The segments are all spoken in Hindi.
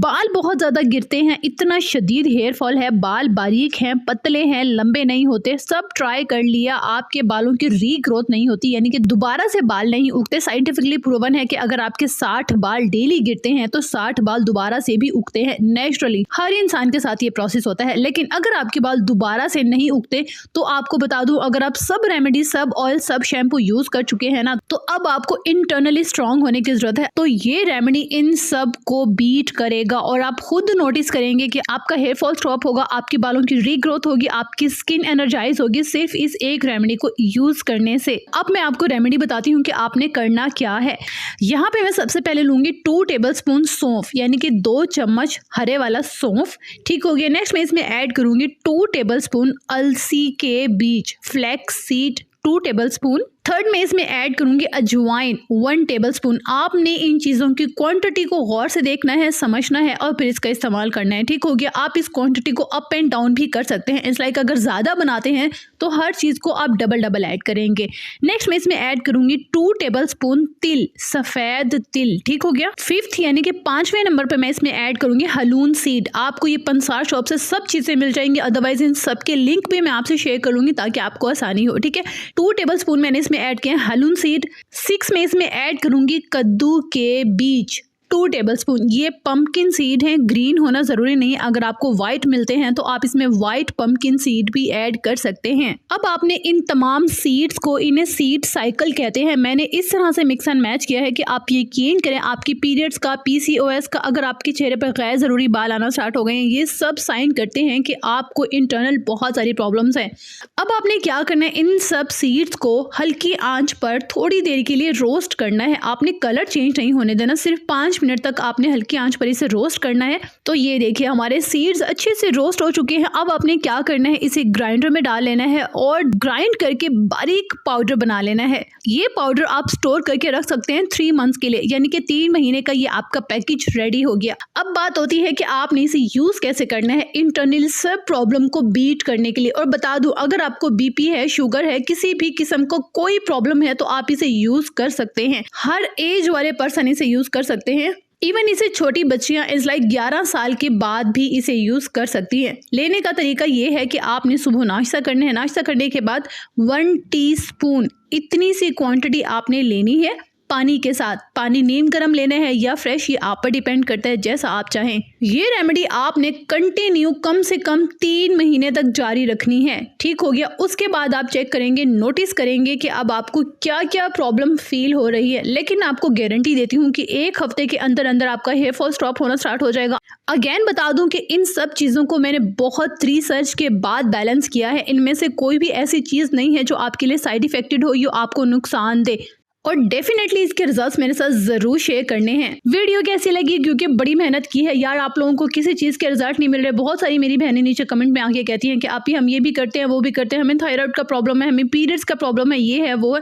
बाल बहुत ज्यादा गिरते हैं, इतना शदीद हेयर फॉल है, बाल बारीक हैं, पतले हैं, लंबे नहीं होते, सब ट्राई कर लिया, आपके बालों की रीग्रोथ नहीं होती, यानी कि दोबारा से बाल नहीं उगते। साइंटिफिकली प्रूवन है कि अगर आपके 60 बाल डेली गिरते हैं तो 60 बाल दोबारा से भी उगते हैं नेचुरली। हर इंसान के साथ ये प्रोसेस होता है। लेकिन अगर आपके बाल दोबारा से नहीं उगते तो आपको बता दूं, अगर आप सब रेमेडी, सब ऑयल, सब शैम्पू यूज कर चुके हैं ना, तो अब आपको इंटरनली स्ट्रांग होने की जरूरत है। तो ये रेमेडी इन सब को बीट करेगा और आप खुद नोटिस करेंगे कि आपका हेयर फॉल स्टॉप होगा, आपके बालों की रीग्रोथ होगी, आपकी स्किन एनर्जाइज होगी सिर्फ इस एक रेमेडी को यूज करने से। अब मैं आपको रेमेडी बताती हूँ कि आपने करना क्या है। यहाँ पे मैं सबसे पहले लूंगी 2 टेबलस्पून सौंफ, यानी कि 2 चम्मच हरे वाला सौंफ। ठीक हो गया। नेक्स्ट मैं इसमें ऐड करूंगी 2 टेबलस्पून अलसी के बीज, फ्लैक्स सीड 2 टेबलस्पून। थर्ड में इसमें ऐड करूंगी अजवाइन 1 टेबलस्पून। आपने इन चीज़ों की क्वांटिटी को गौर से देखना है, समझना है और फिर इसका इस्तेमाल करना है। ठीक हो गया। आप इस क्वांटिटी को अप एंड डाउन भी कर सकते हैं। इट्स लाइक अगर ज़्यादा बनाते हैं तो हर चीज़ को आप डबल ऐड करेंगे। नेक्स्ट मैं इसमें ऐड करूंगी 2 टेबलस्पून तिल, सफ़ेद तिल। ठीक हो गया। 5th यानी कि 5वें नंबर पर मैं इसमें ऐड करूंगी हलून सीड। आपको ये पंसार शॉप से सब चीज़ें मिल जाएंगी, अदरवाइज इन सब के लिंक भी मैं आपसे शेयर करूंगी ताकि आपको आसानी हो। ठीक है। 2 टेबलस्पून मैंने इसमें ऐड किए हलून सीड। 6 में इसमें ऐड करूंगी कद्दू के बीज 2 टेबलस्पून। ये पंपकिन सीड हैं, ग्रीन होना जरूरी नहीं है। अगर आपको व्हाइट मिलते हैं तो आप इसमें व्हाइट पंपकिन सीड भी ऐड कर सकते हैं। अब आपने इन तमाम सीड्स को, इन्हें सीड साइकिल कहते हैं, मैंने इस तरह से मिक्स एंड मैच किया है कि आप यकीन करें आपकी पीरियड्स का, पीसीओएस का, अगर आपके चेहरे पर गैर जरूरी बाल आना स्टार्ट हो गए हैं, ये सब साइन करते हैं कि आपको इंटरनल बहुत सारी प्रॉब्लम्स हैं। अब आपने क्या करना है, इन सब सीड्स को हल्की आंच पर थोड़ी देर के लिए रोस्ट करना है। आपने कलर चेंज नहीं होने देना, सिर्फ 5 मिनट तक आपने हल्की आंच पर इसे रोस्ट करना है। तो ये देखिए हमारे सीड्स अच्छे से रोस्ट हो चुके हैं। अब आपने क्या करना है, इसे ग्राइंडर में डाल लेना है और ग्राइंड करके बारीक पाउडर बना लेना है। ये पाउडर आप स्टोर करके रख सकते हैं 3 मंथ्स के लिए, यानी कि 3 महीने का ये आपका पैकेज रेडी हो गया। अब बात होती है कि आपने इसे यूज कैसे करना है इंटरनल सब प्रॉब्लम को बीट करने के लिए। और बता दूं, अगर आपको बीपी है, शुगर है, किसी भी किस्म को कोई प्रॉब्लम है तो आप इसे यूज कर सकते हैं। हर एज वाले पर्सन इसे यूज कर सकते हैं। इवन इसे छोटी बच्चियां इस लाइक 11 साल के बाद भी इसे यूज कर सकती हैं। लेने का तरीका ये है कि आपने सुबह नाश्ता करना है, नाश्ता करने के बाद 1 टीस्पून, इतनी सी क्वांटिटी आपने लेनी है पानी के साथ। पानी नीम गर्म लेना है या फ्रेश, ये आप पर डिपेंड करता है, जैसा आप चाहें। ये रेमेडी आपने कंटिन्यू कम से कम 3 महीने तक जारी रखनी है। ठीक हो गया। उसके बाद आप चेक करेंगे, नोटिस करेंगे कि अब आपको क्या क्या प्रॉब्लम फील हो रही है। लेकिन आपको गारंटी देती हूँ कि 1 हफ्ते के अंदर अंदर आपका हेयर फॉल स्टॉप होना स्टार्ट हो जाएगा। अगेन बता दूं कि इन सब चीज़ों को मैंने बहुत रिसर्च के बाद बैलेंस किया है। इनमें से कोई भी ऐसी चीज़ नहीं है जो आपके लिए साइड इफेक्टेड हो, जो आपको नुकसान दे। और डेफिनेटली इसके रिजल्ट्स मेरे साथ जरूर शेयर करने हैं। वीडियो कैसी लगी, क्योंकि बड़ी मेहनत की है यार, आप लोगों को किसी चीज़ के रिजल्ट नहीं मिल रहे। बहुत सारी मेरी बहनें नीचे कमेंट में आके कहती हैं कि आप ही हम ये भी करते हैं, वो भी करते हैं, हमें थायराइड का प्रॉब्लम है, हमें पीरियड्स का प्रॉब्लम है, ये है वो है।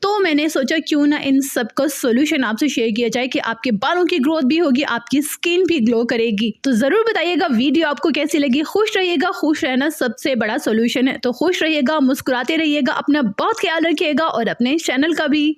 तो मैंने सोचा क्यों ना इन सब का सोल्यूशन आपसे शेयर किया जाए कि आपके बालों की ग्रोथ भी होगी, आपकी स्किन भी ग्लो करेगी। तो जरूर बताइएगा वीडियो आपको कैसी लगी। खुश रहिएगा, खुश रहना सबसे बड़ा सोल्यूशन है। तो खुश रहिएगा, मुस्कुराते रहिएगा, अपना बहुत ख्याल रखिएगा और अपने चैनल का भी।